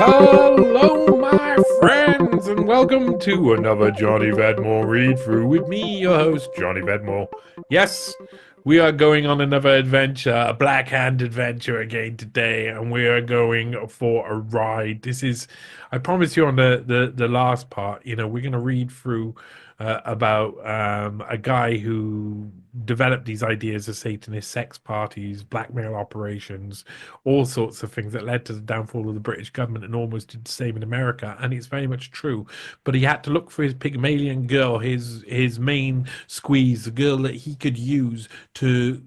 Hello, my friends, and welcome to another Johnny Vedmore read through with me, your host, Johnny Vedmore. Yes, we are going on another adventure, a Black Hand adventure again today, and we are going for a ride. I promised you on the last part, we're going to read through about a guy who developed these ideas of Satanist sex parties, blackmail operations, all sorts of things that led to the downfall of the British government and almost did the same in America. And it's very much true. But he had to look for his Pygmalion girl, his main squeeze, the girl that he could use to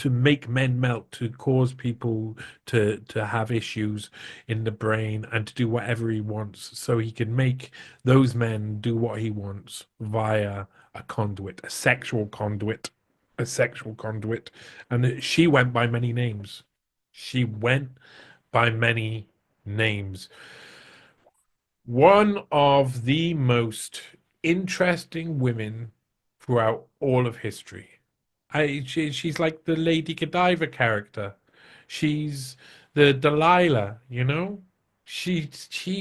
make men melt, to cause people to have issues in the brain and to do whatever he wants, so he can make those men do what he wants via a conduit, a sexual conduit. And she went by many names. She went by many names. One of the most interesting women throughout all of history. She's like the Lady Godiva character. She's the Delilah, you know? She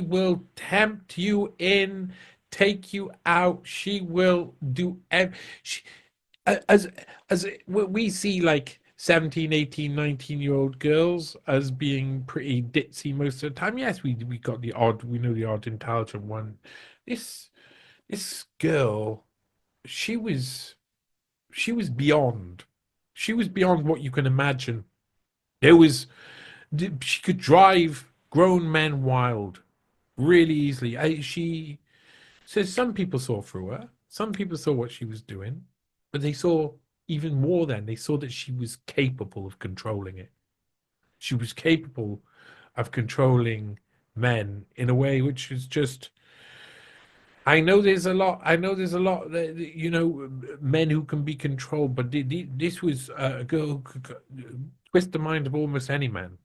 will tempt you in, take you out. She will do she, as we see like 17, 18, 19-year-old girls as being pretty ditzy most of the time. Yes, we got we know the odd intelligent one. This this girl, she was she was beyond. She was beyond what you can imagine. There was she could drive grown men wild really easily. She says some people saw through her. Some people saw what she was doing, but they saw even more than they saw that she was capable of controlling it. She was capable of controlling men in a way which is just. I know there's a lot. I know there's a lot that men who can be controlled, but this was a girl who could twist the mind of almost any man.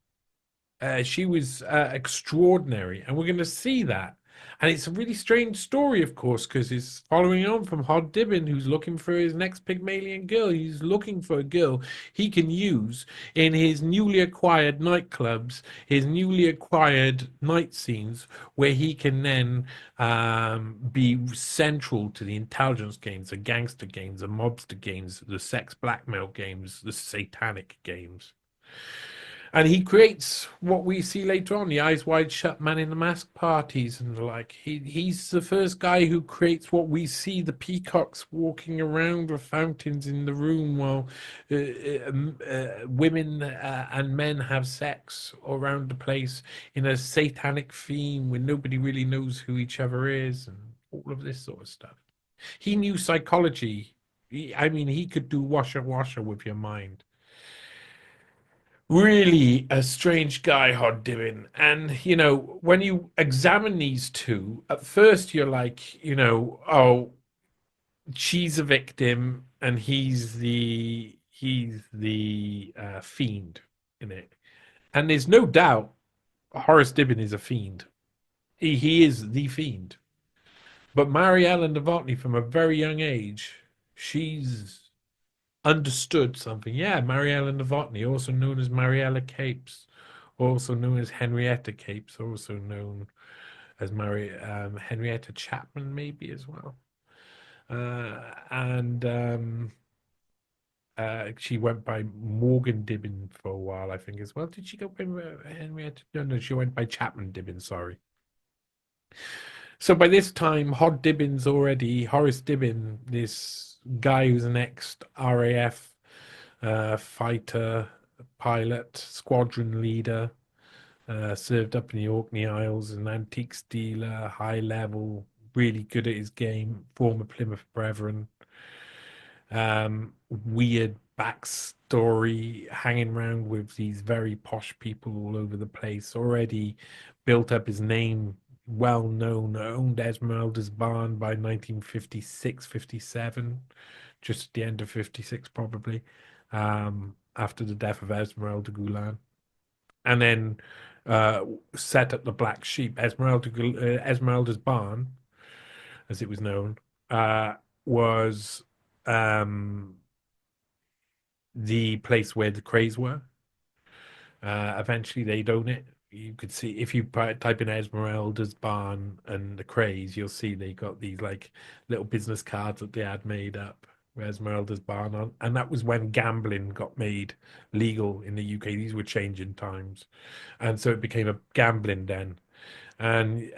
She was extraordinary, and we're going to see that. And it's a really strange story, of course, because it's following on from Hod Dibben, who's looking for his next Pygmalion girl. He's looking for a girl he can use in his newly acquired nightclubs, his newly acquired night scenes, where he can then be central to the intelligence games, the gangster games, the mobster games, the sex blackmail games, the satanic games. And he creates what we see later on, the eyes wide shut man in the mask parties and the like. He's the first guy who creates what we see, the peacocks walking around with fountains in the room while women and men have sex around the place in a satanic theme where nobody really knows who each other is and all of this sort of stuff. He knew psychology. He could do washer washer with your mind. Really a strange guy, Hod Dibben. And, when you examine these two, at first you're like, oh, she's a victim and he's the fiend in it. And there's no doubt Horace Dibben is a fiend. He is the fiend. But Mariella Novotny, from a very young age, she's understood something. Yeah, Mariella Novotny, also known as Mariella Capes, also known as Henrietta Capes, also known as Henrietta Chapman, maybe as well. And she went by Morgan Dibben for a while, I think, as well. Did she go by Henrietta? No, she went by Chapman Dibben, sorry. So by this time, Horace Dibben, this guy who's an ex-RAF fighter, pilot, squadron leader, served up in the Orkney Isles, an antiques dealer, high level, really good at his game, former Plymouth Brethren. Weird backstory, hanging around with these very posh people all over the place, already built up his name well known, owned Esmeralda's barn by 1956, 57, just the end of 56 probably, after the death of Esmeralda Gulen. And then uh, set up the Black Sheep. Esmeralda's barn, as it was known, was um, the place where the Krays were. Eventually, they'd own it. You could see if you type in Esmeralda's barn and the Krays, you'll see they got these like little business cards that they had made up with Esmeralda's barn on, and that was when gambling got made legal in the UK. These were changing times, and so it became a gambling den. And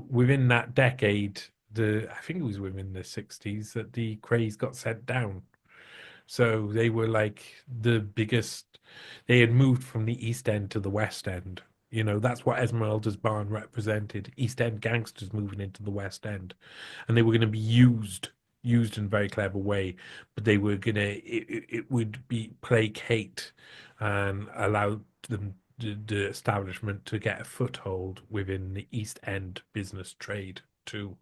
within that decade, the I think it was within the 60s that the Krays got sent down. So they were like the biggest. They had moved from the East End to the West End. That's what Esmeralda's barn represented. East End gangsters moving into the West End, and they were going to be used in a very clever way, but they were going to it would be placate and allow them the establishment to get a foothold within the East End business trade too.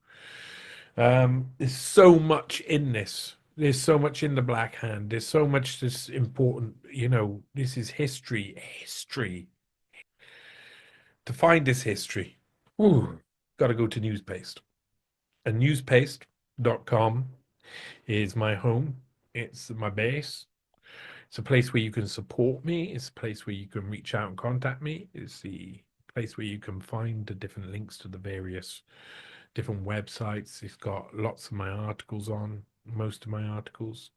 There's so much in this. There's so much in the Black Hand. There's so much that's important. This is history. History. To find this history, got to go to Newspaste. And newspaste.com is my home. It's my base. It's a place where you can support me. It's a place where you can reach out and contact me. It's the place where you can find the different links to the various different websites. It's got lots of my articles on, most of my articles.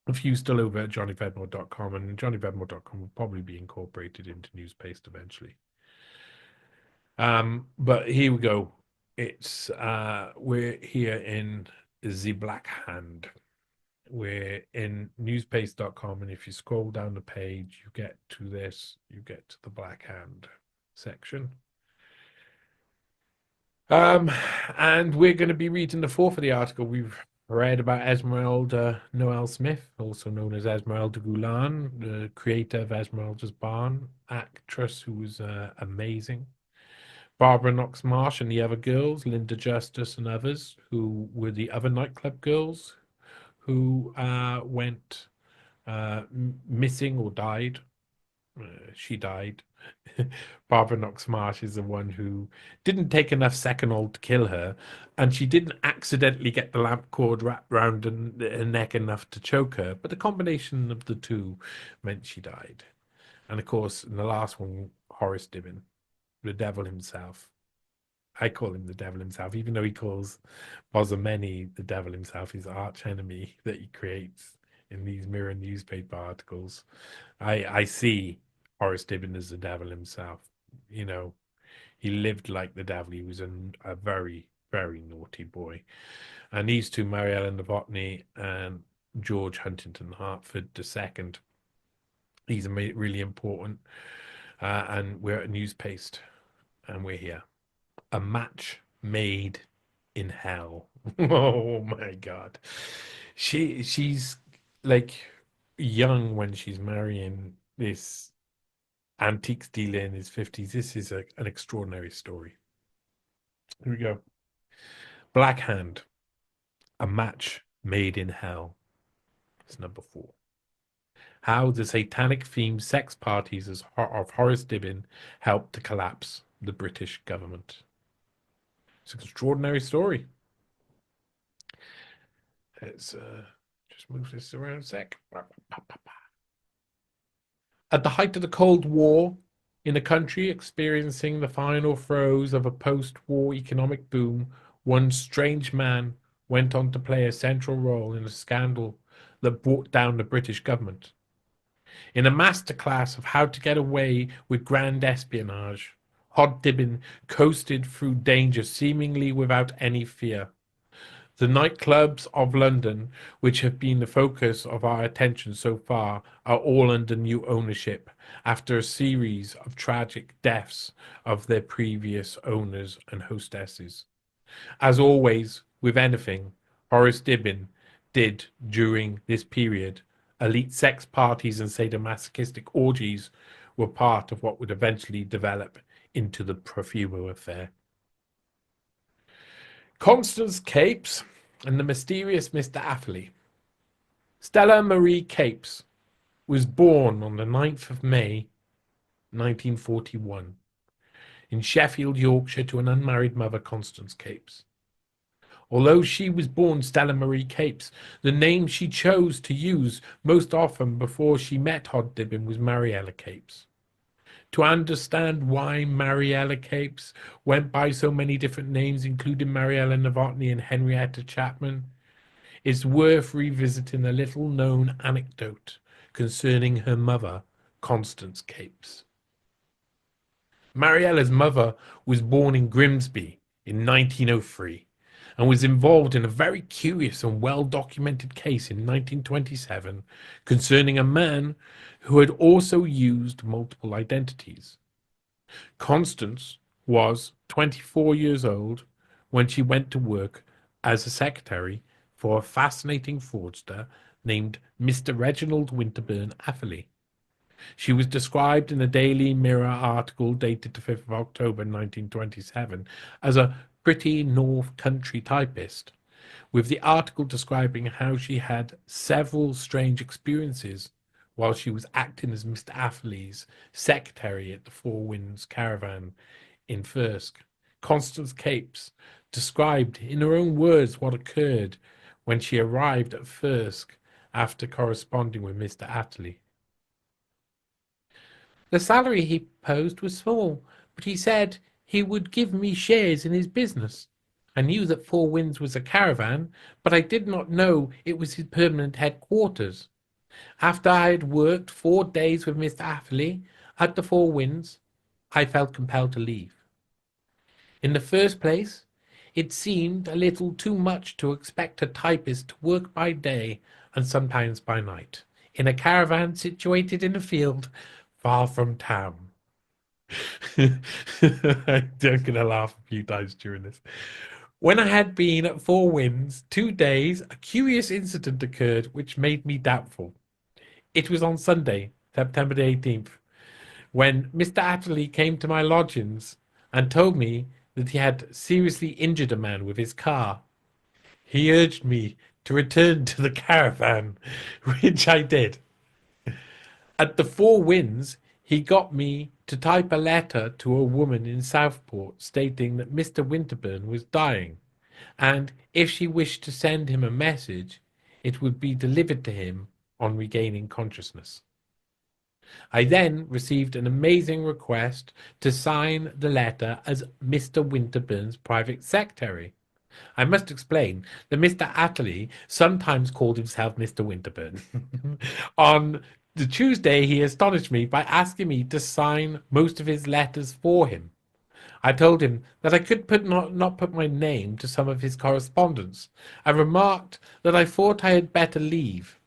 A few still over at johnnyvedmore.com, and johnnyvedmore.com will probably be incorporated into Newspaste eventually. But here we go. We're here in the Black Hand. We're in newspaste.com, and if you scroll down the page, you get to the Black Hand section. And we're going to be reading the fourth of the article. We've read about Esmeralda Noel Smith, also known as Esmeralda Gulen, the creator of Esmeralda's Barn, actress who was amazing. Barbara Knox Marsh and the other girls, Linda Justice and others, who were the other nightclub girls who went missing or died. She died. Barbara Knox Marsh is the one who didn't take enough Seconal to kill her, and she didn't accidentally get the lamp cord wrapped around her neck enough to choke her. But the combination of the two meant she died. And of course, in the last one, Horace Dibben, the devil himself. I call him the devil himself, even though he calls Bozomeni the devil himself, his arch enemy that he creates in these Mirror newspaper articles. I see Horace Dibben as the devil himself. He lived like the devil. He was a very, very naughty boy. And these two, Mary Ellen Novotny and George Huntington Hartford II, these are really important. And we're at Newspaste, and we're here. A match made in hell. Oh my God. She's like young when she's marrying this antiques dealer in his 50s. This is an extraordinary story. Here we go. Black Hand, a match made in hell. It's number 4. How the satanic themed sex parties of Horace Dibben helped to collapse the British government. It's an extraordinary story. Let's just move this around a sec. At the height of the Cold War, in a country experiencing the final throes of a post-war economic boom, one strange man went on to play a central role in a scandal that brought down the British government. In a masterclass of how to get away with grand espionage, Hod Dibben coasted through danger seemingly without any fear. The nightclubs of London, which have been the focus of our attention so far, are all under new ownership after a series of tragic deaths of their previous owners and hostesses. As always, with anything Horace Dibben did during this period, elite sex parties and sadomasochistic orgies were part of what would eventually develop into the Profumo affair. Constance Capes and the mysterious Mr. Atherley. Stella Marie Capes was born on the 9th of May 1941 in Sheffield, Yorkshire, to an unmarried mother, Constance Capes. Although she was born Stella Marie Capes, the name she chose to use most often before she met Hod Dibben was Mariella Capes. To understand why Mariella Capes went by so many different names, including Mariella Novotny and Henrietta Chapman, it's worth revisiting a little-known anecdote concerning her mother, Constance Capes. Mariella's mother was born in Grimsby in 1903 and was involved in a very curious and well-documented case in 1927 concerning a man who had also used multiple identities. Constance was 24 years old when she went to work as a secretary for a fascinating fraudster named Mr. Reginald Winterbourne Atherley. She was described in a Daily Mirror article dated the 5th of October 1927 as a pretty North Country typist, with the article describing how she had several strange experiences while she was acting as Mr. Atherley's secretary at the Four Winds Caravan in Thirsk. Constance Capes described in her own words what occurred when she arrived at Thirsk after corresponding with Mr. Atherley. The salary he proposed was small, but he said he would give me shares in his business. I knew that Four Winds was a caravan, but I did not know it was his permanent headquarters. After I had worked 4 days with Mr. Atherley at the Four Winds, I felt compelled to leave. In the first place, it seemed a little too much to expect a typist to work by day and sometimes by night, in a caravan situated in a field far from town. I'm going to laugh a few times during this. When I had been at Four Winds 2 days, a curious incident occurred which made me doubtful. It was on Sunday, September the 18th, when Mr. Atherley came to my lodgings and told me that he had seriously injured a man with his car. He urged me to return to the caravan, which I did. At the Four Winds, he got me to type a letter to a woman in Southport stating that Mr. Winterbourne was dying, and if she wished to send him a message, it would be delivered to him on regaining consciousness. I then received an amazing request to sign the letter as Mr. Winterbourne's private secretary. I must explain that Mr. Atherley sometimes called himself Mr. Winterbourne. On the Tuesday, he astonished me by asking me to sign most of his letters for him. I told him that I could not put my name to some of his correspondence. I remarked that I thought I had better leave.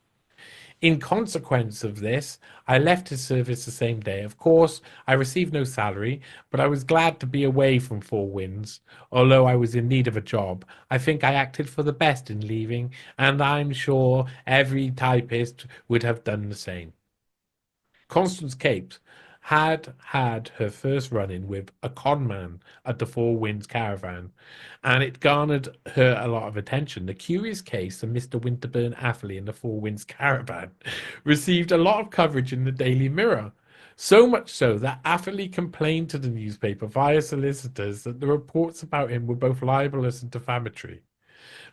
In consequence of this, I left his service the same day. Of course, I received no salary, but I was glad to be away from Four Winds. Although I was in need of a job, I think I acted for the best in leaving, and I'm sure every typist would have done the same. Constance Capes had had her first run-in with a con man at the Four Winds Caravan, and it garnered her a lot of attention. The curious case of Mr. Winterbourne Atherley and the Four Winds Caravan received a lot of coverage in the Daily Mirror, so much so that Atherley complained to the newspaper via solicitors that the reports about him were both libelous and defamatory.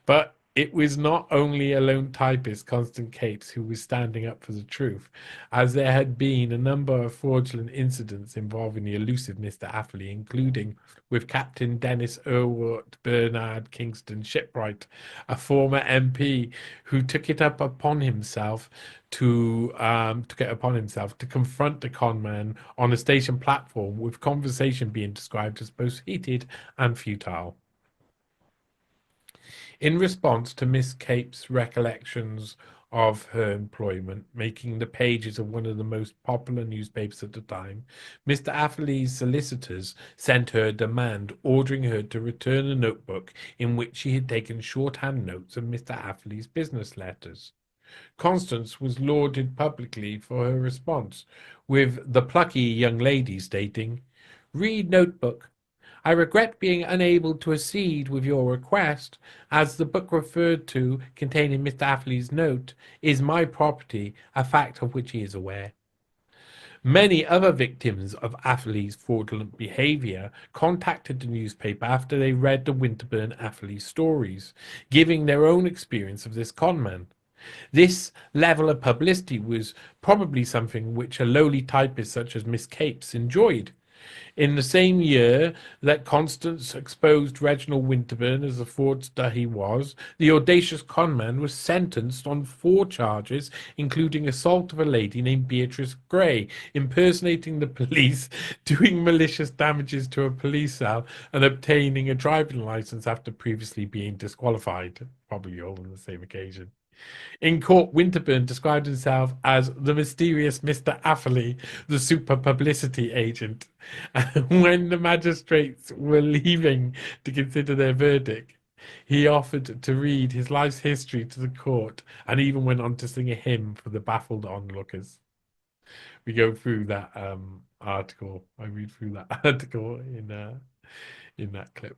But it was not only a lone typist, Constance Capes, who was standing up for the truth, as there had been a number of fraudulent incidents involving the elusive Mr. Atherley, including with Captain Dennis Erwart Bernard Kingston Shipwright, a former MP, who took it upon himself to confront the con man on a station platform, with conversation being described as both heated and futile. In response to Miss Cape's recollections of her employment, making the pages of one of the most popular newspapers at the time, Mr. Atherley's solicitors sent her a demand ordering her to return a notebook in which she had taken shorthand notes of Mr. Atherley's business letters. Constance was lauded publicly for her response, with the plucky young lady stating, Read notebook. I regret being unable to accede with your request, as the book referred to, containing Mr. Atherley's note, is my property, a fact of which he is aware. Many other victims of Atherley's fraudulent behavior contacted the newspaper after they read the Winterburn Atherley stories, giving their own experience of this conman. This level of publicity was probably something which a lowly typist such as Miss Capes enjoyed. In the same year that Constance exposed Reginald Winterburn as the fraudster he was, the audacious conman was sentenced on 4 charges, including assault of a lady named Beatrice Gray, impersonating the police, doing malicious damages to a police cell, and obtaining a driving license after previously being disqualified. Probably all on the same occasion. In court, Winterburn described himself as the mysterious Mr. Atherley, the super publicity agent. When the magistrates were leaving to consider their verdict, he offered to read his life's history to the court and even went on to sing a hymn for the baffled onlookers. We go through that article. I read through that article in that clip.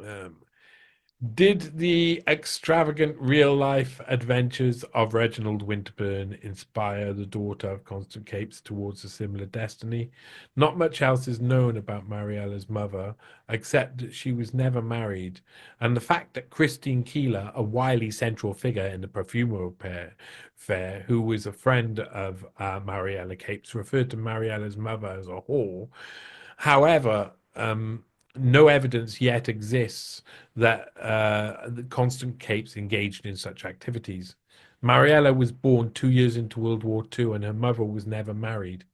Um, Did the extravagant real-life adventures of Reginald Winterburn inspire the daughter of Constant Capes towards a similar destiny? Not much else is known about Mariella's mother, except that she was never married, and the fact that Christine Keeler, a wily central figure in the perfumer fair, who was a friend of Mariella Capes, referred to Mariella's mother as a whore. However, no evidence yet exists that the Constant Capes engaged in such activities. Mariella was born 2 years into World War II, and her mother was never married.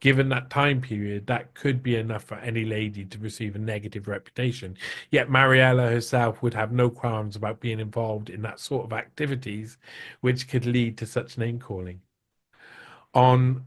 Given that time period, that could be enough for any lady to receive a negative reputation. Yet Mariella herself would have no qualms about being involved in that sort of activities, which could lead to such name calling. On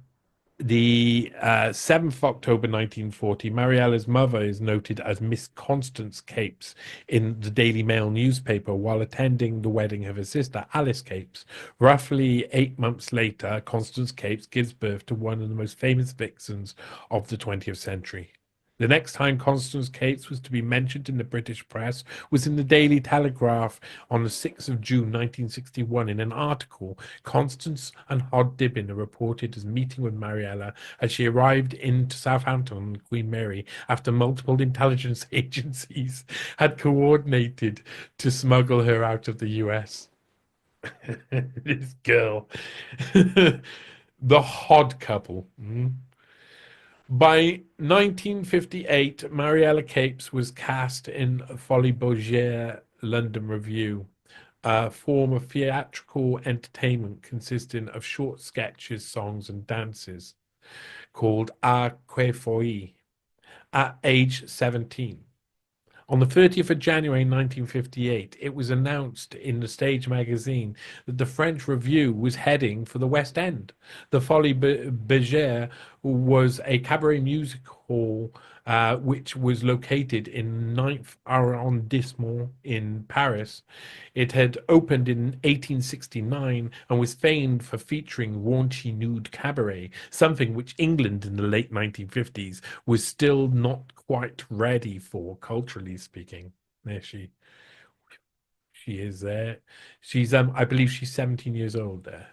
the 7th of October 1940, Mariella's mother is noted as Miss Constance Capes in the Daily Mail newspaper while attending the wedding of her sister, Alice Capes. Roughly 8 months later, Constance Capes gives birth to one of the most famous vixens of the 20th century. The next time Constance Capes was to be mentioned in the British press was in the Daily Telegraph on the 6th of June 1961. In an article, Constance and Hod Dibben are reported as meeting with Mariella as she arrived into Southampton on Queen Mary after multiple intelligence agencies had coordinated to smuggle her out of the US. This girl. The Hod couple. By 1958, Mariella Capes was cast in Folie Bergère London Review, a form of theatrical entertainment consisting of short sketches, songs, and dances, called A Que Folie, at age 17. On the 30th of January 1958, it was announced in the Stage magazine that the French Review was heading for the West End. The Folie Bergère was a cabaret music hall which was located in 9th arrondissement in Paris. It had opened in 1869 and was famed for featuring raunchy nude cabaret, something which England in the late 1950s was still not quite ready for, culturally speaking. There she is there. She's I believe she's 17 years old there.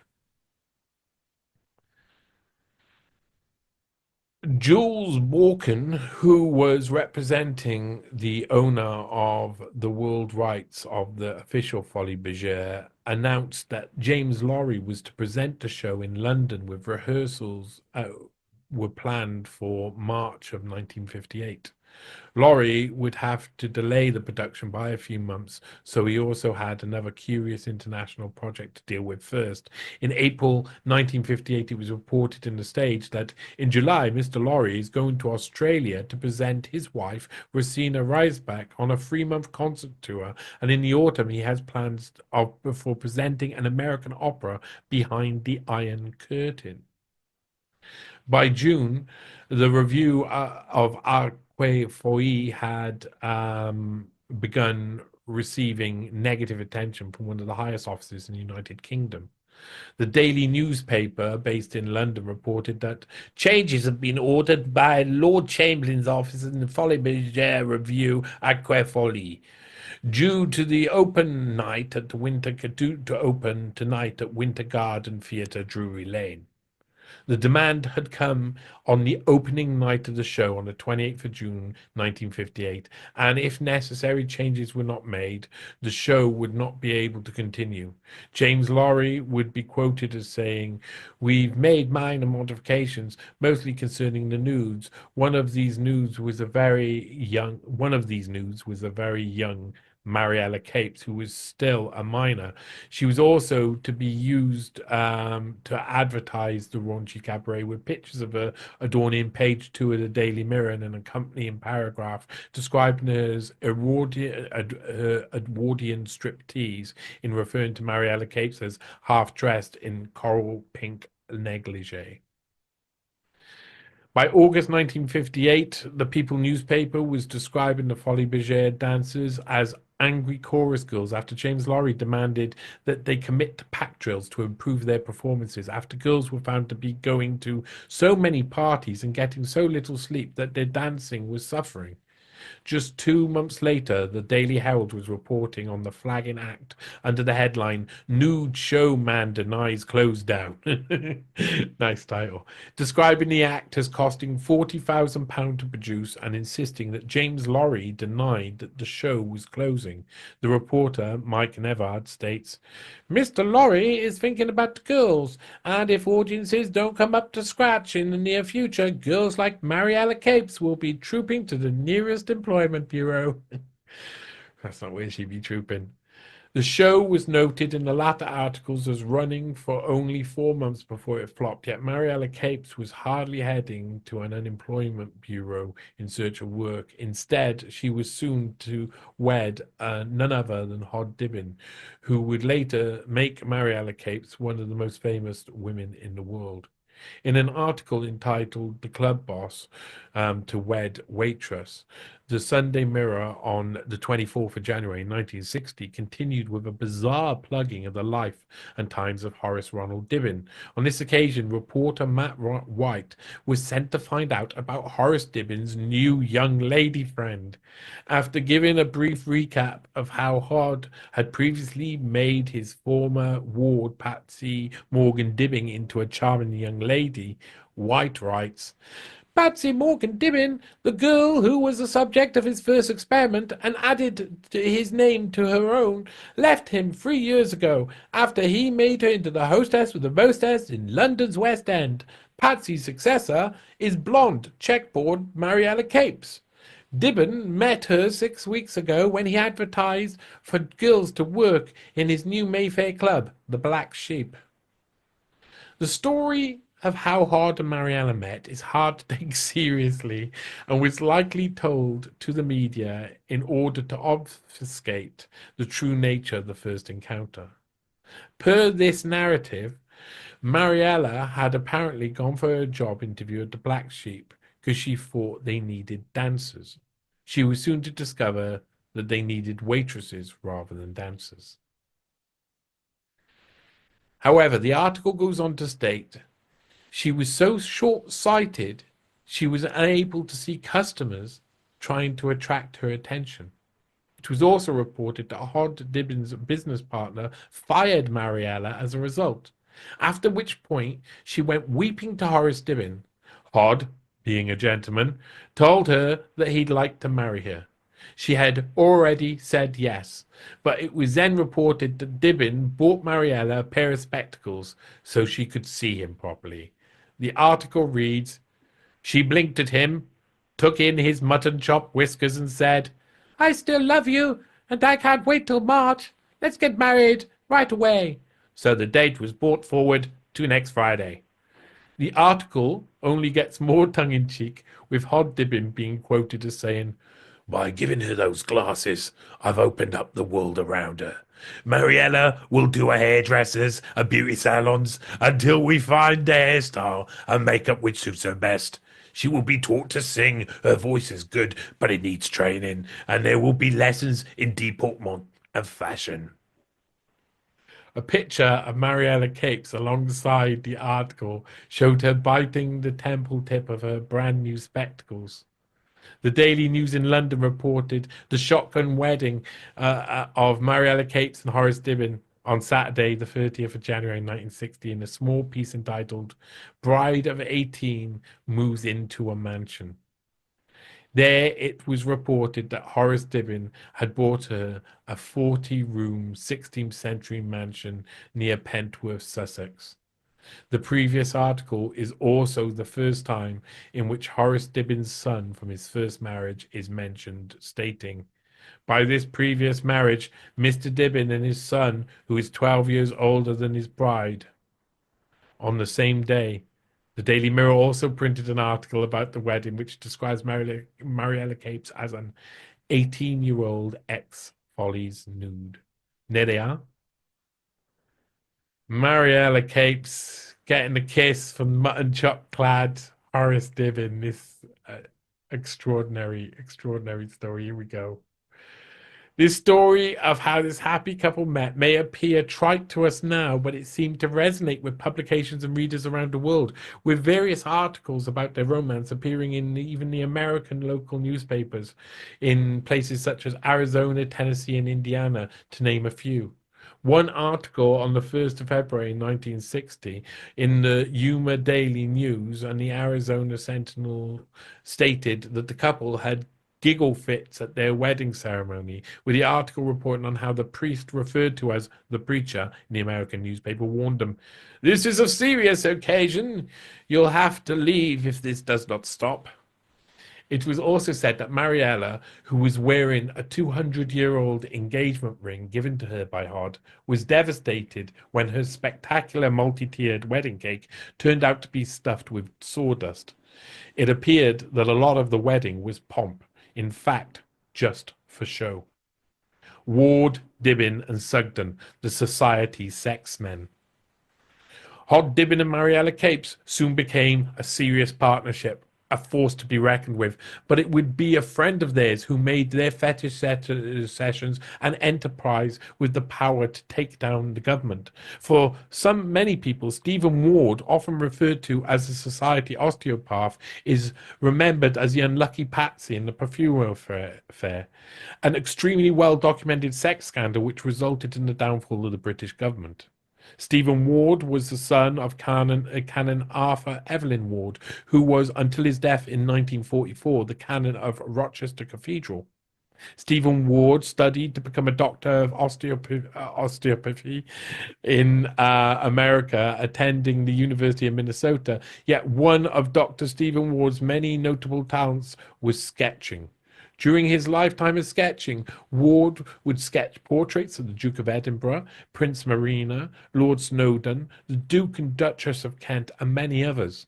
Jules Walken, who was representing the owner of the world rights of the official Folie Bergère, announced that James Lorry was to present the show in London with rehearsals were planned for March of 1958. Laurie would have to delay the production by a few months, so he also had another curious international project to deal with first. In April 1958, it was reported in the Stage that in July, Mr. Laurie is going to Australia to present his wife, Rosina Reisbach, on a 3-month concert tour, and in the autumn, he has plans for presenting an American opera, Behind the Iron Curtain. By June, the review of Arque Foy had begun receiving negative attention from one of the highest officers in the United Kingdom. The daily newspaper, based in London, reported that changes have been ordered by Lord Chamberlain's office in the Folie Bergère Review at Querfolly, due to the open night at the Winter due to open tonight at Winter Garden Theatre, Drury Lane. The demand had come on the opening night of the show on the 28th of June 1958, and if necessary changes were not made, the show would not be able to continue. James Lorry would be quoted as saying, "We've made minor modifications, mostly concerning the nudes. One of these nudes was a very young Mariella Capes, who was still a minor. She was also to be used to advertise the raunchy cabaret with pictures of her adorning page 2 of the Daily Mirror and an accompanying paragraph describing her as Edwardian striptease, in referring to Mariella Capes as half-dressed in coral pink negligee. By August 1958, the People newspaper was describing the Folie Bergère dancers as angry chorus girls after James Lorry demanded that they commit to pack drills to improve their performances, after girls were found to be going to so many parties and getting so little sleep that their dancing was suffering. Just 2 months later, the Daily Herald was reporting on the flagging act under the headline, "Nude Showman Denies Close Down." Nice title. Describing the act as costing £40,000 to produce and insisting that James Lorry denied that the show was closing. The reporter, Mike Nevard, states, "Mr. Lorry is thinking about the girls, and if audiences don't come up to scratch in the near future, girls like Mariella Capes will be trooping to the nearest employment bureau." That's not where she'd be trooping. The show was noted in the latter articles as running for only 4 months before it flopped, yet Mariella Capes was hardly heading to an unemployment bureau in search of work. Instead, she was soon to wed none other than Hod Dibben, who would later make Mariella Capes one of the most famous women in the world. In an article entitled "The Club Boss to Wed Waitress," the Sunday Mirror on the 24th of January 1960 continued with a bizarre plugging of the life and times of Horace Ronald Dibben. On this occasion, reporter Matt White was sent to find out about Horace Dibben's new young lady friend. After giving a brief recap of how Hod had previously made his former ward Patsy Morgan Dibben into a charming young lady, White writes, "Patsy Morgan Dibben, the girl who was the subject of his first experiment and added his name to her own, left him 3 years ago, after he made her into the hostess with the mostess in London's West End. Patsy's successor is blonde, checkboard Mariella Capes. Dibben met her 6 weeks ago when he advertised for girls to work in his new Mayfair club, the Black Sheep." The story of how Hod and Mariella met is hard to take seriously and was likely told to the media in order to obfuscate the true nature of the first encounter. Per this narrative, Mariella had apparently gone for a job interview at the Black Sheep because she thought they needed dancers. She was soon to discover that they needed waitresses rather than dancers. However, the article goes on to state she was so short-sighted she was unable to see customers trying to attract her attention. It was also reported that Hod Dibben's business partner fired Mariella as a result, after which point she went weeping to Horace Dibben. Hod, being a gentleman, told her that he'd like to marry her. She had already said yes, but it was then reported that Dibben bought Mariella a pair of spectacles so she could see him properly. The article reads, "She blinked at him, took in his mutton chop whiskers and said, 'I still love you, and I can't wait till March. Let's get married right away.' So the date was brought forward to next Friday." The article only gets more tongue-in-cheek, with Hod Dibben being quoted as saying, "By giving her those glasses, I've opened up the world around her. Mariella will do her hairdressers and beauty salons until we find the hairstyle and makeup which suits her best. She will be taught to sing. Her voice is good, but it needs training, and there will be lessons in deportment and fashion." A picture of Mariella Capes alongside the article showed her biting the temple tip of her brand new spectacles. The Daily News in London reported the shotgun wedding of Mariella Capes and Horace Dibben on Saturday, the 30th of January 1960, in a small piece entitled Bride of 18 Moves into a Mansion. There it was reported that Horace Dibben had bought her a 40-room 16th century mansion near Pentworth, Sussex. The previous article is also the first time in which Horace Dibben's son from his first marriage is mentioned, stating, by this previous marriage, Mr. Dibben and his son, who is 12 years older than his bride. On the same day, the Daily Mirror also printed an article about the wedding, which describes Mariella Capes as an 18-year-old ex-Follies nude. There they are. Mariella Capes getting a kiss from mutton chop clad Horace Dibben. This extraordinary, extraordinary story. Here we go. This story of how this happy couple met may appear trite to us now, but it seemed to resonate with publications and readers around the world, with various articles about their romance appearing in even the American local newspapers in places such as Arizona, Tennessee, and Indiana, to name a few. One article on the 1st of February 1960 in the Yuma Daily News and the Arizona Sentinel stated that the couple had giggle fits at their wedding ceremony, with the article reporting on how the priest, referred to as the preacher in the American newspaper, warned them, "This is a serious occasion. You'll have to leave if this does not stop." It was also said that Mariella, who was wearing a 200-year-old engagement ring given to her by Hod, was devastated when her spectacular multi-tiered wedding cake turned out to be stuffed with sawdust. It appeared that a lot of the wedding was pomp, in fact, just for show. Ward, Dibben, and Sugden, the society's sexmen. Hod Dibben and Mariella Capes soon became a serious partnership, a force to be reckoned with, but it would be a friend of theirs who made their fetish sessions an enterprise with the power to take down the government. For many people, Stephen Ward, often referred to as a society osteopath, is remembered as the unlucky Patsy in the perfumer affair, an extremely well-documented sex scandal which resulted in the downfall of the British government. Stephen Ward was the son of Canon Arthur Evelyn Ward, who was, until his death in 1944, the canon of Rochester Cathedral. Stephen Ward studied to become a doctor of osteopathy in America, attending the University of Minnesota. Yet one of Dr. Stephen Ward's many notable talents was sketching. During his lifetime of sketching, Ward would sketch portraits of the Duke of Edinburgh, Prince Marina, Lord Snowdon, the Duke and Duchess of Kent, and many others.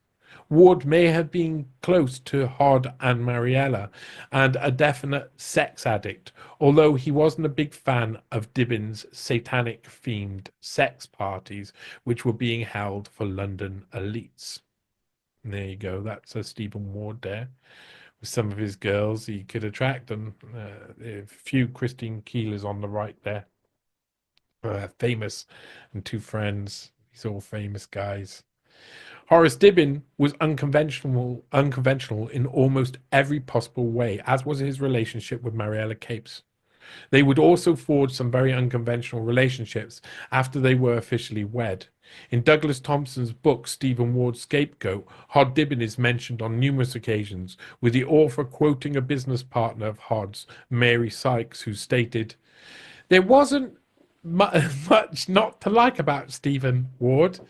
Ward may have been close to Hod and Mariella and a definite sex addict, although he wasn't a big fan of Dibben's satanic-themed sex parties, which were being held for London elites. And there you go, that's a Stephen Ward there. With some of his girls, he could attract them. A few Christine Keelers on the right there. Famous, and two friends. These all famous guys. Horace Dibben was unconventional in almost every possible way, as was his relationship with Mariella Capes. They would also forge some very unconventional relationships after they were officially wed. In Douglas Thompson's book, Stephen Ward's Scapegoat, Hod Dibben is mentioned on numerous occasions, with the author quoting a business partner of Hod's, Mary Sykes, who stated, "There wasn't much not to like about Stephen Ward.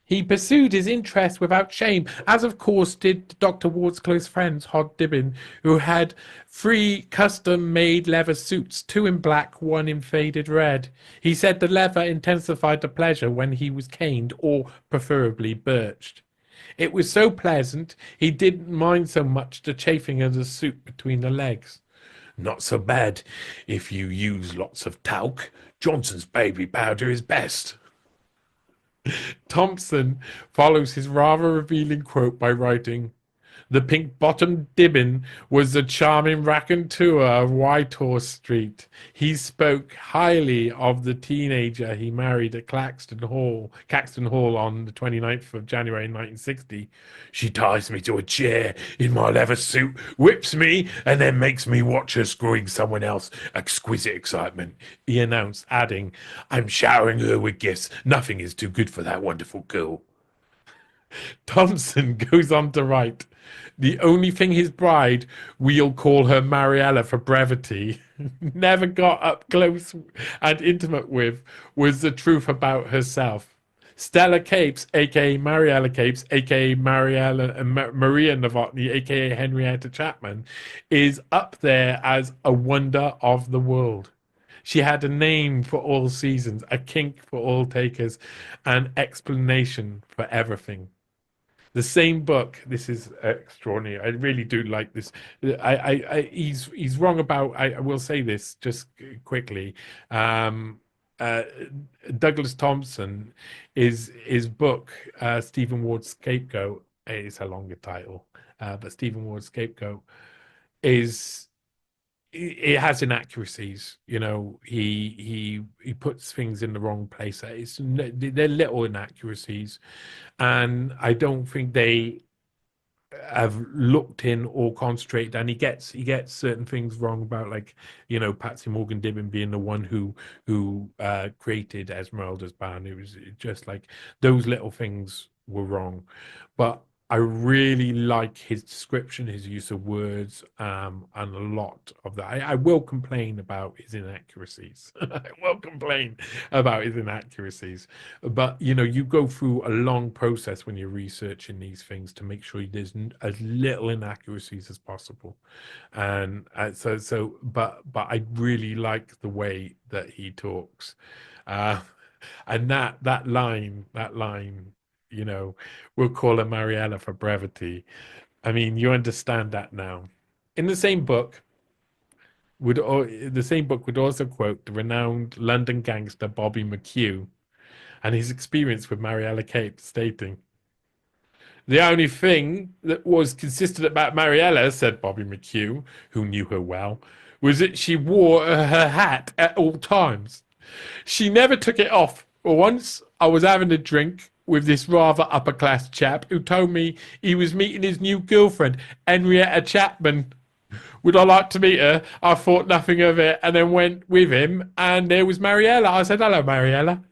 He pursued his interests without shame, as of course did Dr. Ward's close friends, Hod Dibben, who had 3 custom-made leather suits, 2 in black, 1 in faded red. He said the leather intensified the pleasure when he was caned, or preferably birched. It was so pleasant, he didn't mind so much the chafing of the suit between the legs. Not so bad if you use lots of talc. Johnson's baby powder is best." Thompson follows his rather revealing quote by writing, The pink-bottomed Dibben was the charming raconteur of Whitehorse Street. He spoke highly of the teenager he married at Caxton Hall on the 29th of January 1960. She ties me to a chair in my leather suit, whips me, and then makes me watch her screwing someone else. Exquisite excitement, he announced, adding, I'm showering her with gifts. Nothing is too good for that wonderful girl. Thompson goes on to write, the only thing his bride, we'll call her Mariella for brevity, never got up close and intimate with was the truth about herself. Stella Capes, aka Mariella Capes, aka Maria Novotny, aka Henrietta Chapman, is up there as a wonder of the world. She had a name for all seasons, a kink for all takers, an explanation for everything. The same book. This is extraordinary. I really do like this. He's wrong about. I will say this just quickly. Um, uh, Douglas Thompson is his book, Stephen Ward's Scapegoat. It's a longer title, but Stephen Ward's Scapegoat is it has inaccuracies. You know, he puts things in the wrong place. They're little inaccuracies, and I don't think they have looked in or concentrated, and he gets certain things wrong about, like, Patsy Morgan Dibben being the one who created Esmeralda's band. It was just like those little things were wrong, but I really like his description, his use of words, and a lot of that. I will complain about his inaccuracies. I will complain about his inaccuracies, but you go through a long process when you're researching these things to make sure there's as little inaccuracies as possible. And but I really like the way that he talks, uh, and that line, you know, we'll call her Mariella for brevity. I mean, you understand that now. In the same book would also quote the renowned London gangster Bobby McHugh and his experience with Mariella Cape, stating, "The only thing that was consistent about Mariella," said Bobby McHugh, who knew her well, "was that she wore her hat at all times. She never took it off. Once I was having a drink with this rather upper class chap who told me he was meeting his new girlfriend, Henrietta Chapman. Would I like to meet her? I thought nothing of it and then went with him, and there was Mariella. I said, hello, Mariella.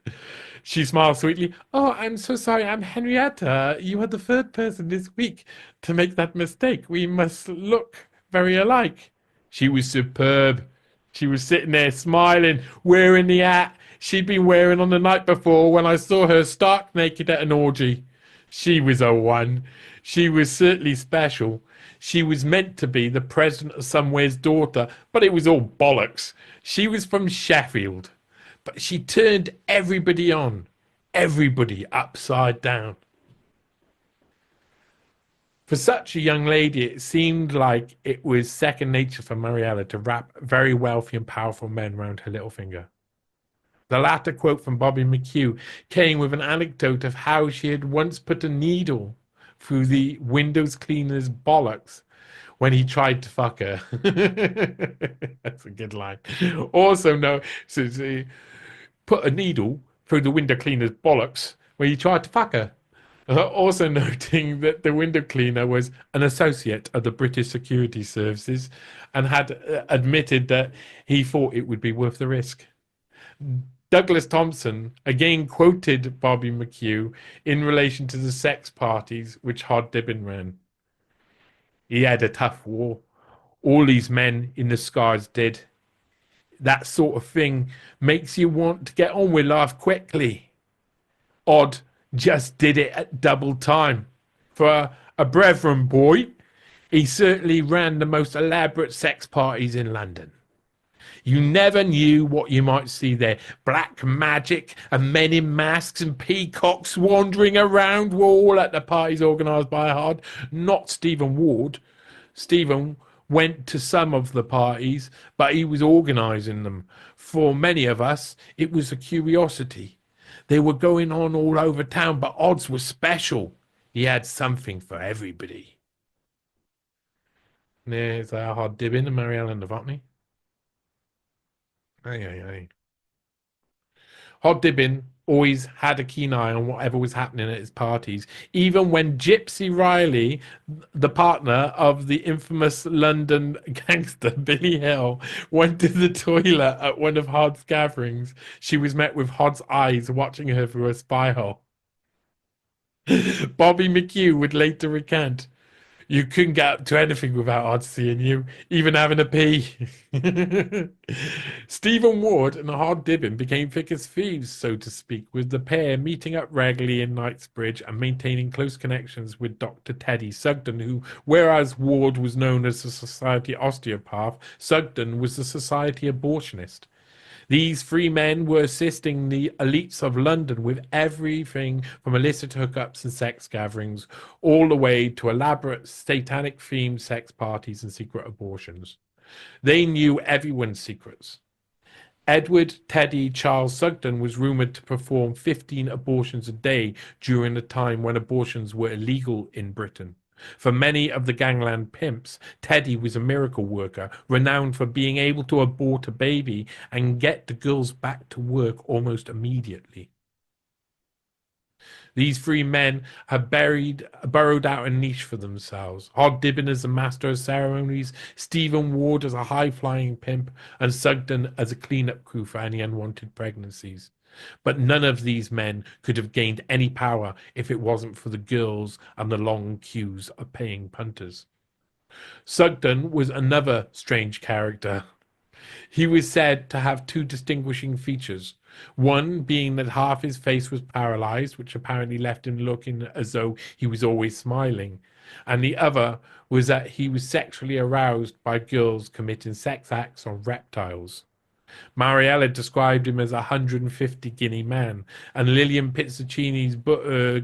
She smiled sweetly. Oh, I'm so sorry. I'm Henrietta. You are the third person this week to make that mistake. We must look very alike. She was superb. She was sitting there smiling, wearing the hat she'd been wearing on the night before when I saw her stark naked at an orgy. She was a one. She was certainly special. She was meant to be the president of somewhere's daughter, but it was all bollocks. She was from Sheffield, but she turned everybody on, everybody upside down. For such a young lady, it seemed like it was second nature for Mariella to wrap very wealthy and powerful men round her little finger. The latter quote from Bobby McHugh came with an anecdote of how she had once put a needle through the windows cleaner's bollocks when he tried to fuck her. That's a good line. Also, no, so put a needle through the window cleaner's bollocks when he tried to fuck her. Also noting that the window cleaner was an associate of the British Security Services and had admitted that he thought it would be worth the risk. Douglas Thompson again quoted Bobby McHugh in relation to the sex parties which Hod Dibben ran. He had a tough war. All these men in the scars did. That sort of thing makes you want to get on with life quickly. Odd just did it at double time. For a brethren boy, he certainly ran the most elaborate sex parties in London. You never knew what you might see there. Black magic and men in masks and peacocks wandering around were all at the parties organised by Hod, not Stephen Ward. Stephen went to some of the parties, but he was organising them. For many of us, it was a curiosity. They were going on all over town, but Odds was special. He had something for everybody. Nee, it's hard Dibben and Mariella Novotny. Aye, aye, aye. Hod Dibben always had a keen eye on whatever was happening at his parties, even when Gypsy Riley, the partner of the infamous London gangster Billy Hill, went to the toilet at one of Hod's gatherings. She was met with Hod's eyes watching her through a spy hole. Bobby McHugh would later recant. You couldn't get up to anything without Odd seeing you, even having a pee. Stephen Ward and Hod Dibben became thick as thieves, so to speak, with the pair meeting up regularly in Knightsbridge and maintaining close connections with Dr. Teddy Sugden, who, whereas Ward was known as the Society Osteopath, Sugden was the Society Abortionist. These three men were assisting the elites of London with everything from illicit hookups and sex gatherings, all the way to elaborate satanic themed sex parties and secret abortions. They knew everyone's secrets. Edward Teddy Charles Sugden was rumored to perform 15 abortions a day during a time when abortions were illegal in Britain. For many of the gangland pimps, Teddy was a miracle worker, renowned for being able to abort a baby and get the girls back to work almost immediately. These three men have burrowed out a niche for themselves. Hod Dibben as a master of ceremonies, Stephen Ward as a high-flying pimp, and Sugden as a cleanup crew for any unwanted pregnancies. But none of these men could have gained any power if it wasn't for the girls and the long queues of paying punters. Sugden was another strange character. He was said to have two distinguishing features. One being that half his face was paralyzed, which apparently left him looking as though he was always smiling. And the other was that he was sexually aroused by girls committing sex acts on reptiles. Mariella described him as a 150 guinea man, and Lillian Pizzacchini's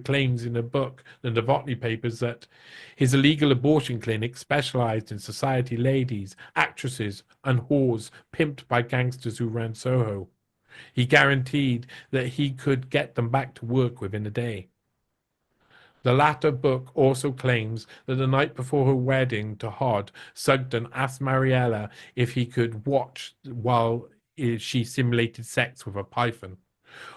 claims in a book, the Novotny Papers, that his illegal abortion clinic specialized in society ladies, actresses, and whores pimped by gangsters who ran Soho. He guaranteed that he could get them back to work within a day. The latter book also claims that the night before her wedding to Hod, Sugden asked Mariella if he could watch while she simulated sex with a python.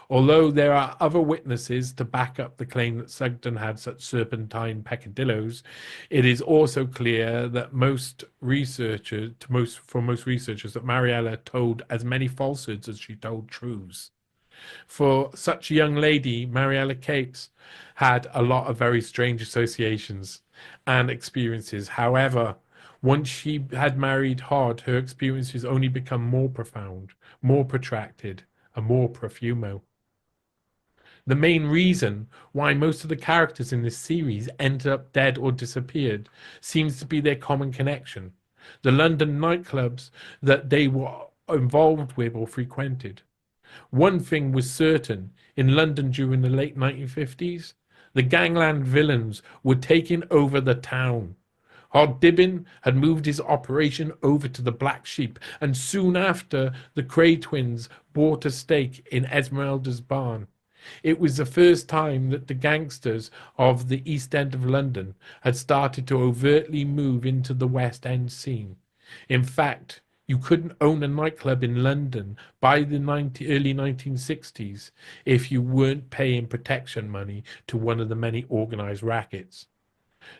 Although there are other witnesses to back up the claim that Sugden had such serpentine peccadillos, it is also clear that most researchers, that Mariella told as many falsehoods as she told truths. For such a young lady, Mariella Capes had a lot of very strange associations and experiences. However, once she had married Hod, her experiences only become more profound, more protracted, and more profumo. The main reason why most of the characters in this series ended up dead or disappeared seems to be their common connection: the London nightclubs that they were involved with or frequented. One thing was certain: in London during the late 1950s, the gangland villains were taking over the town. Hod Dibben had moved his operation over to the Black Sheep, and soon after, the Cray twins bought a stake in Esmeralda's barn. It was the first time that the gangsters of the East End of London had started to overtly move into the West End scene. In fact, you couldn't own a nightclub in London by the early 1960s if you weren't paying protection money to one of the many organized rackets.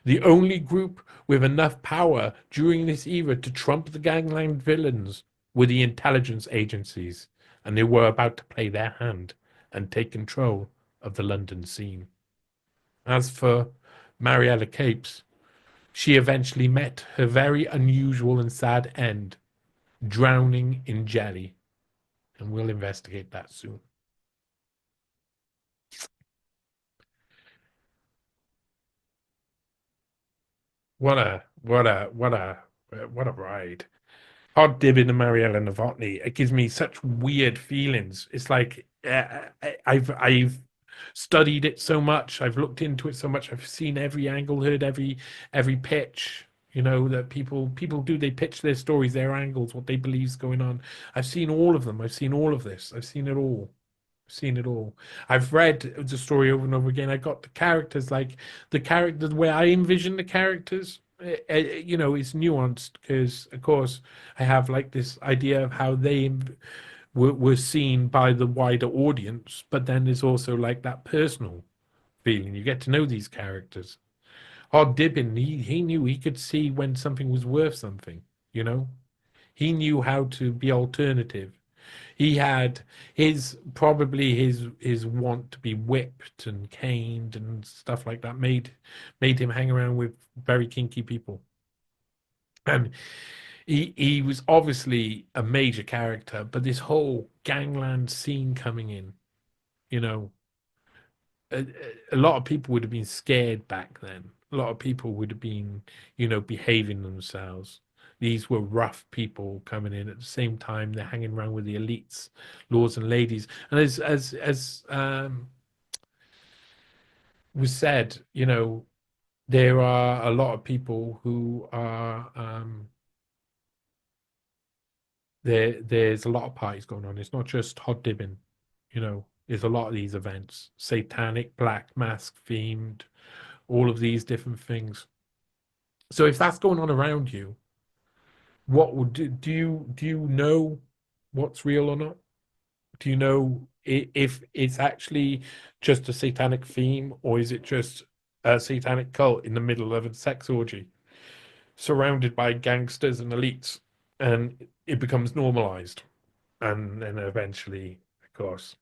The only group with enough power during this era to trump the gangland villains were the intelligence agencies, and they were about to play their hand and take control of the London scene. As for Mariella Capes, she eventually met her very unusual and sad end, drowning in jelly, and we'll investigate that soon. What a ride. Hod Dibben and Mariella Novotny. It gives me such weird feelings. It's like I've studied it so much. I've looked into it so much. I've seen every angle, heard every pitch. You know that people do. They pitch their stories, their angles, what they believe is going on. I've seen all of them. I've seen all of this. I've seen it all. I've seen it all. I've read the story over and over again. I got the characters, like the way I envision the characters It's nuanced because, of course, I have like this idea of how they were seen by the wider audience, but then there's also like that personal feeling. You get to know these characters. Hod Dibben, he knew he could see when something was worth something, you know? He knew how to be alternative. He had his want to be whipped and caned and stuff like that made him hang around with very kinky people. And he was obviously a major character, but this whole gangland scene coming in, you know, a, a lot of people would have been scared back then. A lot of people would have been, behaving themselves. These were rough people coming in at the same time. They're hanging around with the elites, lords and ladies. And as was said, there are a lot of people who are there's a lot of parties going on. It's not just hot dibbing, there's a lot of these events, satanic, black mask themed, all of these different things. So if that's going on around you, what would do you know what's real or not? Do you know if it's actually just a satanic theme, or is it just a satanic cult in the middle of a sex orgy, surrounded by gangsters and elites, and it becomes normalized, and then eventually, of course,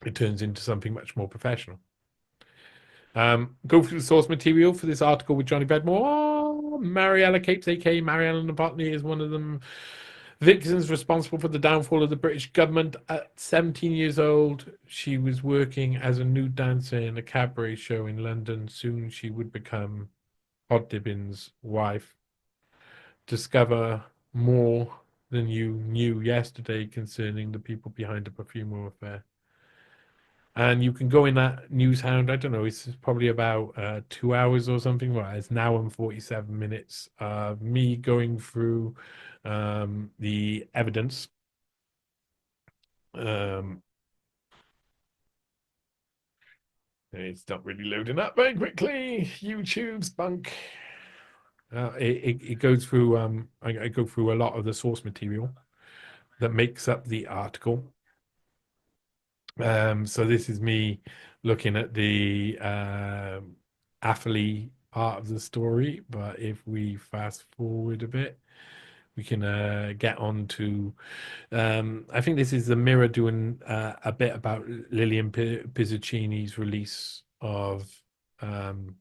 it turns into something much more professional. Go through the source material for this article with Johnny Vedmore. Oh, Mariella Capes, aka Mariella Novotny, is one of them. Vixen's responsible for the downfall of the British government. At 17 years old, she was working as a nude dancer in a cabaret show in London. Soon she would become Hod Dibben's wife. Discover more than you knew yesterday concerning the people behind the Perfumer affair. And you can go in that news hound. I don't know. It's probably about 2 hours or something. Well, it's now and 47 minutes of me going through the evidence. Um, it's not really loading up very quickly. YouTube's bunk. It goes through. I go through a lot of the source material that makes up the article. So this is me looking at the Affley part of the story, but if we fast forward a bit, we can get on to. I think this is the Mirror doing a bit about Lillian Pizzuccini's release of um,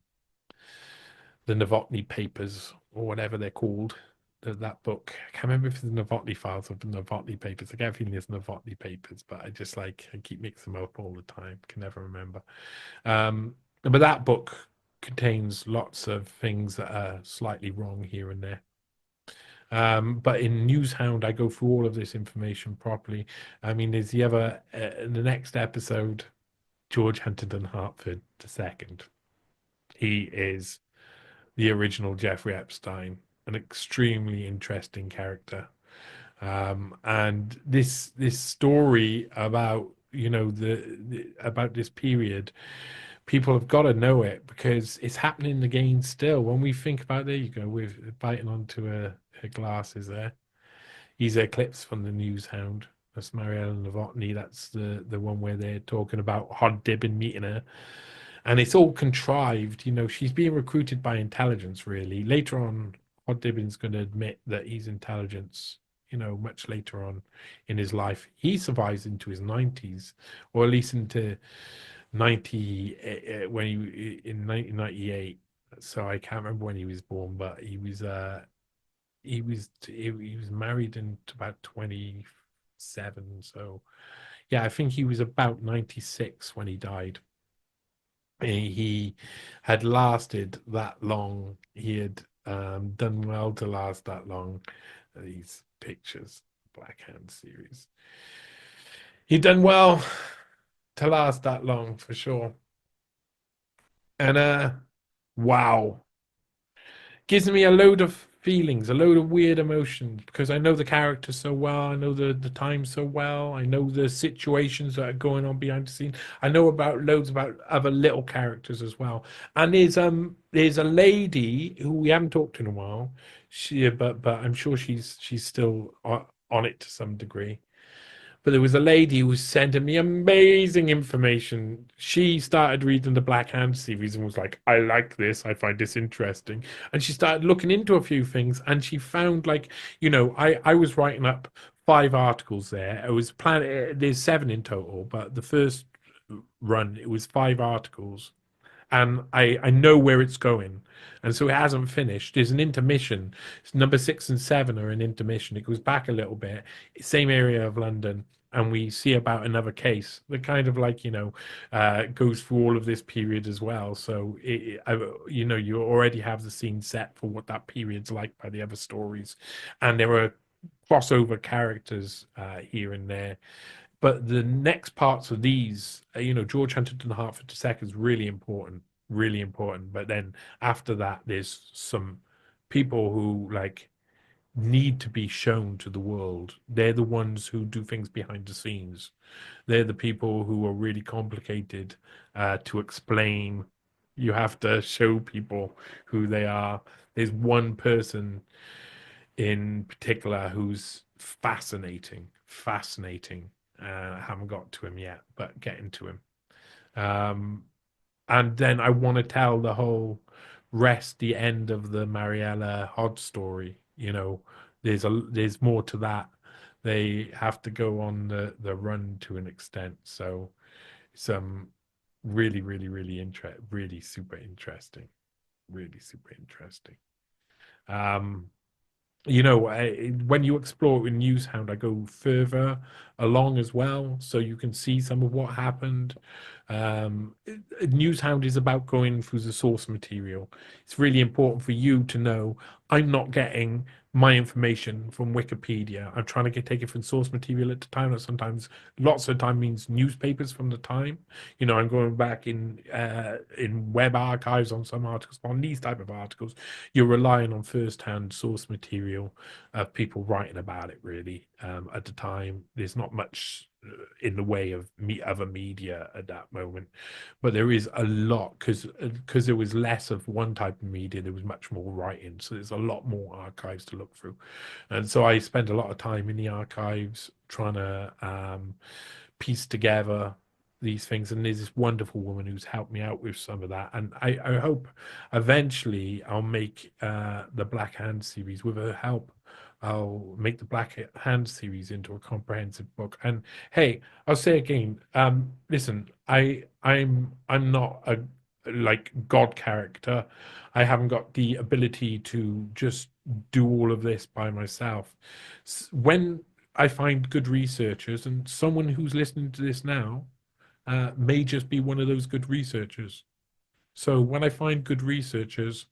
the Novotny Papers or whatever they're called. That book. I can't remember if it's the Novotny Files or the Novotny Papers. I get a feeling it's Novotny Papers, but I keep mixing them up all the time. Can never remember. But that book contains lots of things that are slightly wrong here and there. But in Newshound, I go through all of this information properly. I mean, there's the other, in the next episode, George Huntington Hartford II. He is the original Jeffrey Epstein, an extremely interesting character. And this story about about this period, people have got to know it because it's happening again still. When we think about, there you go, we're biting onto her glasses there. These are clips from the News Hound. That's Mariella Novotny. That's the one where they're talking about Hod Dibben meeting her. And it's all contrived. She's being recruited by intelligence, really. Later on, Hod Dibben's going to admit that he's intelligence, much later on in his life. He survives into his 90s, or at least into 90, when in 1998. So I can't remember when he was born, but he was married in about 27. So yeah, I think he was about 96 when he died. He had lasted that long. He had done well to last that long. These pictures, Black Hand series. He'd done well to last that long for sure. And wow. Gives me a load of feelings, a load of weird emotions, because I know the characters so well, I know the time so well, I know the situations that are going on behind the scene. I know about loads about other little characters as well. And there's a lady who we haven't talked to in a while. But I'm sure she's still on it to some degree. But there was a lady who was sending me amazing information. She started reading the Black Hand series and was like, I like this. I find this interesting. And she started looking into a few things and she found, like, I was writing up 5 articles there. It was there's 7 in total, but the first run, it was 5 articles, and I know where it's going, and so it hasn't finished. There's an intermission. It's number 6 and 7 are an intermission. It goes back a little bit, same area of London, and we see about another case that kind of like goes through all of this period as well. So you already have the scene set for what that period's like by the other stories, and there are crossover characters here and there. But the next parts of these, George Huntington Hartford II is really important, really important. But then after that, there's some people who like need to be shown to the world. They're the ones who do things behind the scenes. They're the people who are really complicated to explain. You have to show people who they are. There's one person in particular who's fascinating, fascinating. I haven't got to him yet, but getting to him. Um, and then I want to tell the whole rest, the end of the Mariella Hodge story. There's more to that. They have to go on the run to an extent. So some really, really, really really super interesting, really super interesting. Um, when you explore it with Newshound, I go further along as well, so you can see some of what happened. Newshound is about going through the source material. It's really important for you to know I'm not getting my information from Wikipedia. I'm trying to take it from source material at the time. That sometimes, lots of the time, means newspapers from the time. I'm going back in web archives on some articles. On these type of articles, you're relying on first-hand source material of people writing about it. Really, at the time, there's not much in the way of other media at that moment, but there is a lot because there was less of one type of media. There was much more writing, so there's a lot more archives to look through, and so I spent a lot of time in the archives trying to piece together these things. And there's this wonderful woman who's helped me out with some of that, and I hope eventually I'll make the Black Hand series. With her help, I'll make the Black Hand series into a comprehensive book. And hey, I'll say again, listen, I'm not a like God character. I haven't got the ability to just do all of this by myself. When I find good researchers, and someone who's listening to this now may just be one of those good researchers. So when I find good researchers,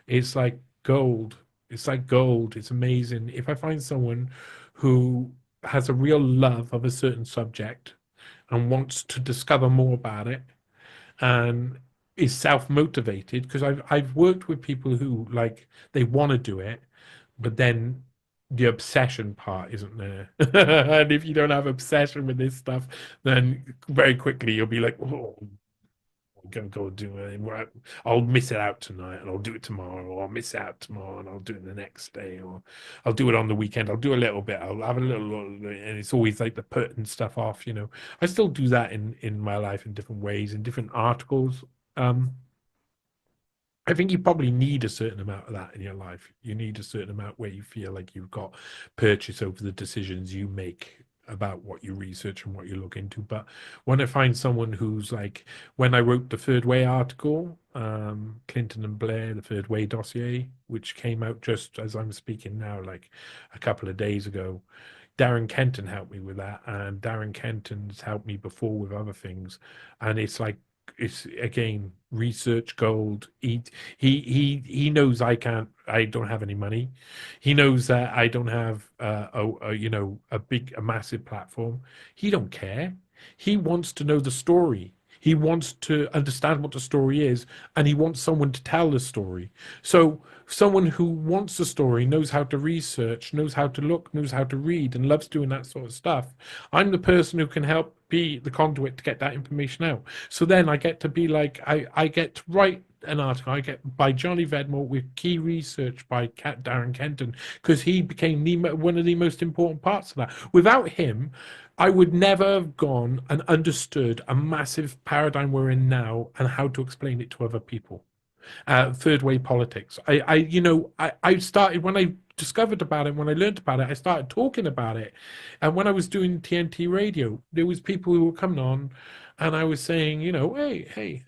it's like gold. It's like gold. It's amazing. If I find someone who has a real love of a certain subject and wants to discover more about it and is self-motivated, because I've worked with people who like they want to do it, but then the obsession part isn't there. And if you don't have obsession with this stuff, then very quickly you'll be like, oh, I'm gonna go do it. I'll miss it out tonight and I'll do it tomorrow, or I'll miss it out tomorrow and I'll do it the next day, or I'll do it on the weekend. I'll do a little bit. I'll have a little, and it's always like the putting stuff off. I still do that in my life in different ways, in different articles. Um, I think you probably need a certain amount of that in your life. You need a certain amount where you feel like you've got purchase over the decisions you make about what you research and what you look into. But when I find someone who's like, when I wrote the Third Way article, Clinton and Blair, the Third Way dossier, which came out just as I'm speaking now, like a couple of days ago, Darren Kenton helped me with that, and Darren Kenton's helped me before with other things. And it's like, it's again research gold. He knows I don't have any money. He knows that I don't have a massive platform. He don't care. He wants to know the story. He wants to understand what the story is, and he wants someone to tell the story. So someone who wants the story, knows how to research, knows how to look, knows how to read, and loves doing that sort of stuff. I'm the person who can help be the conduit to get that information out. So then I get to be like, I get to write an article I get by Johnny Vedmore with key research by Darren Kenton, because he became one of the most important parts of that. Without him, I would never have gone and understood a massive paradigm we're in now and how to explain it to other people. Third way politics. I started when I discovered about it, when I learned about it, I started talking about it. And when I was doing TNT radio, there was people who were coming on, and I was saying, hey,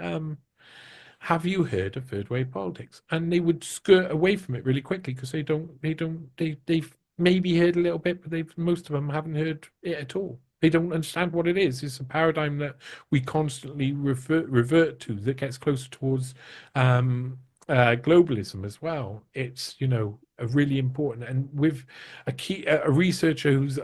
have you heard of third wave politics? And they would skirt away from it really quickly because they've maybe heard a little bit, but most of them haven't heard it at all. They don't understand what it is. It's a paradigm that we constantly revert to that gets closer towards globalism as well. It's, a really important, and with a researcher who's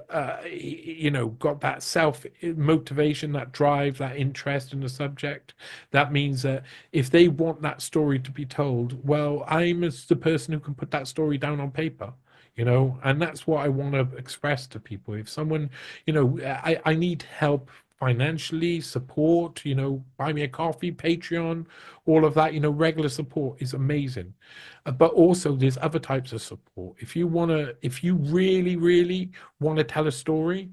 got that self motivation, that drive, that interest in the subject. That means that if they want that story to be told, well, I'm as the person who can put that story down on paper. And that's what I want to express to people. If someone, I need help financially, support, buy me a coffee, Patreon, all of that, regular support is amazing. But also there's other types of support. If you really, really want to tell a story,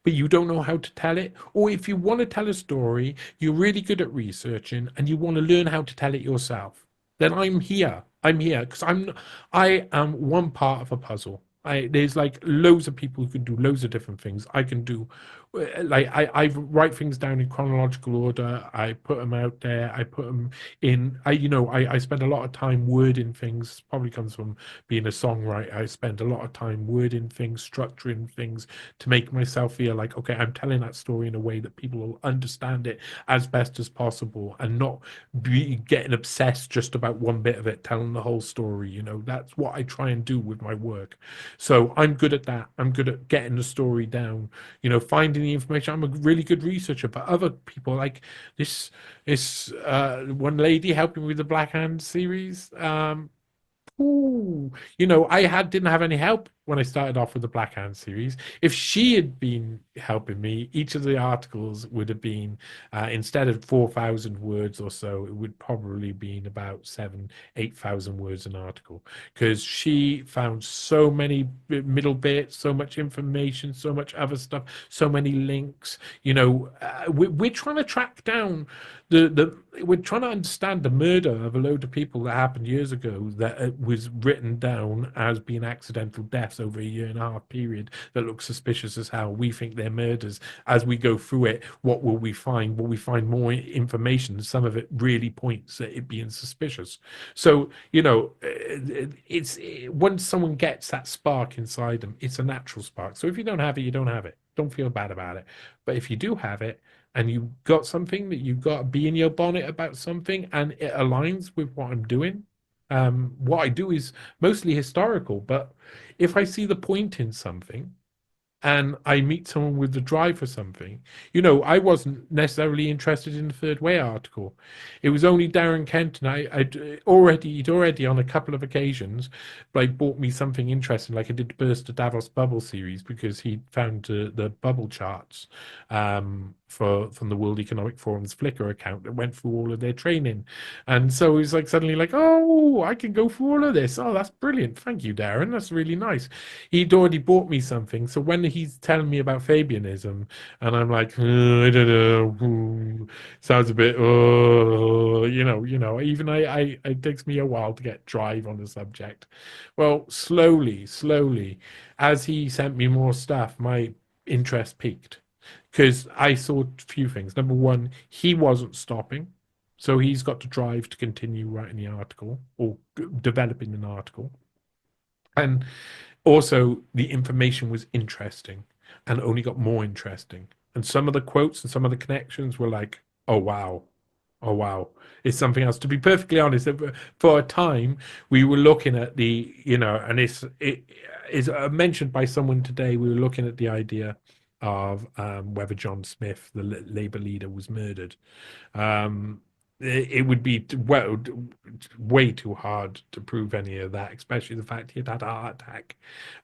but you don't know how to tell it, or if you want to tell a story, you're really good at researching and you want to learn how to tell it yourself, then I'm here. I'm here because I am one part of a puzzle. There's like loads of people who can do loads of different things. I can do I write things down in chronological order. I put them out there. I put them in. I spend a lot of time wording things. Probably comes from being a songwriter. I spend a lot of time wording things, structuring things to make myself feel like, okay, I'm telling that story in a way that people will understand it as best as possible, and not be getting obsessed just about one bit of it, telling the whole story. That's what I try and do with my work. So I'm good at that. I'm good at getting the story down, finding the information. I'm a really good researcher, but other people like this one lady helping with the Black Hand series. Ooh, I didn't have any help when I started off with the Black Hand series. If she had been helping me, each of the articles would have been instead of 4,000 words or so, it would probably been about 8,000 words an article, because she found so many middle bits, so much information, so much other stuff, so many links. We're trying to track down we're trying to understand the murder of a load of people that happened years ago that was written down as being accidental deaths over a year and a half period that looks suspicious as hell. We think they're murders. As we go through it, what will we find? Will we find more information? Some of it really points at it being suspicious. So, it's once someone gets that spark inside them, it's a natural spark. So if you don't have it, you don't have it. Don't feel bad about it. But if you do have it, and you got something that you've got to be in your bonnet about something, and it aligns with what I'm doing. What I do is mostly historical, but if I see the point in something, and I meet someone with the drive for something. I wasn't necessarily interested in the third way article. It was only Darren Kent, and he'd already on a couple of occasions, like bought me something interesting, like I did Burst of Davos Bubble series, because he found the bubble charts from the World Economic Forum's Flickr account that went through all of their training. And so it was like suddenly like, oh, I can go through all of this. Oh, that's brilliant. Thank you, Darren. That's really nice. He'd already bought me something. So when he's telling me about Fabianism, and I'm like, I don't know, sounds a bit, even it takes me a while to get drive on the subject. Well, slowly, as he sent me more stuff, my interest peaked, because I saw a few things. Number one, he wasn't stopping. So he's got to drive to continue writing the article or developing an article. And also, the information was interesting and only got more interesting. And some of the quotes and some of the connections were like, oh, wow. Oh, wow. It's something else. To be perfectly honest, for a time, we were looking at and it is mentioned by someone today, we were looking at the idea of whether John Smith, the Labour leader, was murdered. Um, it would be way too hard to prove any of that, especially the fact he had had a heart attack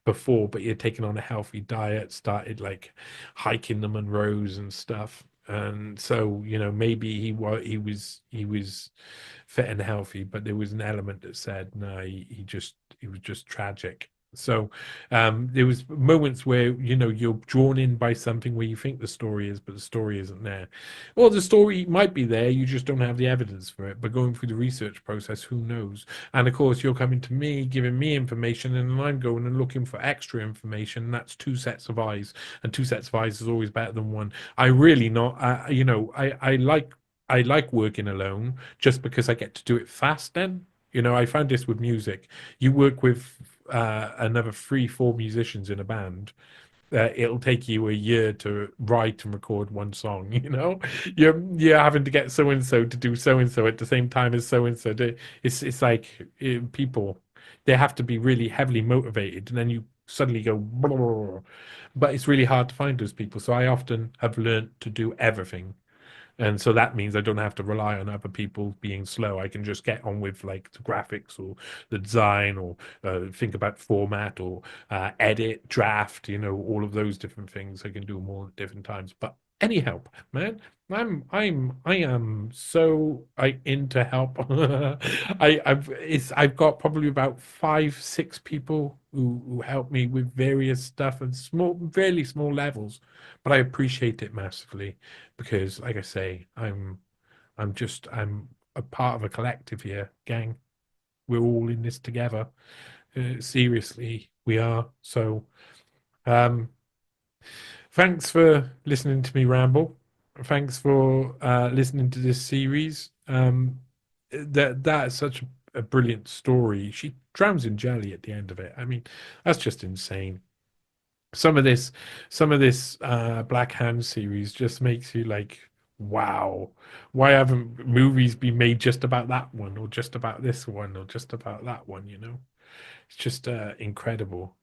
before, but he had taken on a healthy diet, started like hiking the Monroes and stuff. And so, maybe he was fit and healthy, but there was an element that said no, he was just tragic. So there was moments where you're drawn in by something where you think the story is, but the story isn't there. Or the story might be there, you just don't have the evidence for it. But going through the research process, who knows? And of course, you're coming to me, giving me information, and then I'm going and looking for extra information. And that's two sets of eyes, and two sets of eyes is always better than one. I really not, I like working alone just because I get to do it fast. Then I found this with music. You work with another 3, 4 musicians in a band, it'll take you a year to write and record one song. You're having to get so and so to do so and so at the same time as so and so. It's like people, they have to be really heavily motivated, and then you suddenly go, "Brrr." But it's really hard to find those people. So I often have learned to do everything. And so that means I don't have to rely on other people being slow. I can just get on with like the graphics or the design, or think about format, or edit, draft, all of those different things. I can do them all at different times. But any help, man. I am so into help. I've got probably about 5, 6 people who help me with various stuff and fairly small levels, but I appreciate it massively because, like I say, I'm a part of a collective here, gang. We're all in this together. Seriously, we are. So, um, thanks for listening to me ramble. Thanks for listening to this series. That's such a brilliant story. She drowns in jelly at the end of it. I mean, that's just insane. Some of this, Black Hand series just makes you like, wow, why haven't movies been made just about that one, or just about this one, or just about that one? It's just incredible.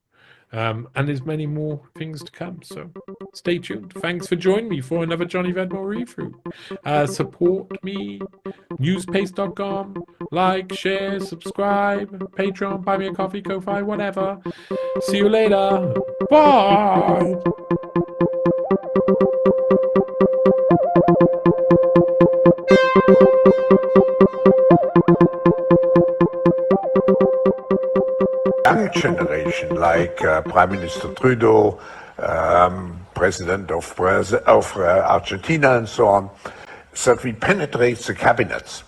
And there's many more things to come. So stay tuned. Thanks for joining me for another Johnny Vedmore read-through. Support me, newspace.com, like, share, subscribe, Patreon, buy me a coffee, Ko-Fi, whatever. See you later. Bye. Young generation, like Prime Minister Trudeau, President of Argentina, and so on, that we penetrate the cabinets.